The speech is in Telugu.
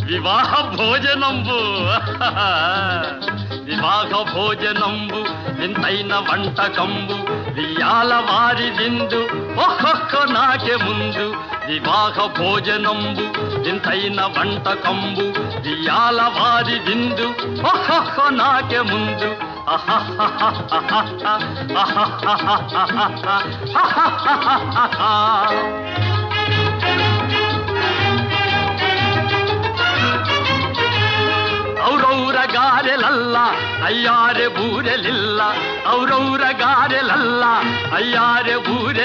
వివాహ భోజనంబు వివాహ భోజనంబు వింతైన వంటకంబు వియాల వారి విందు ఒక్కొక్క నాకే ముందు వివాహ భోజనంబు వింతైన వంటకంబు వియాల వారి విందు ఒక్కొక్క నాకే ముందు ಔರೌರ ಗಾರೆಲಲ್ಲ ಅಯ್ಯಾರೆ ಬೂರೆಲಿಲ್ಲ ಔರೌರ ಗಾರೆಲಲ್ಲ ಅಯ್ಯಾರೆ ಬೂರೆಲಿಲ್ಲ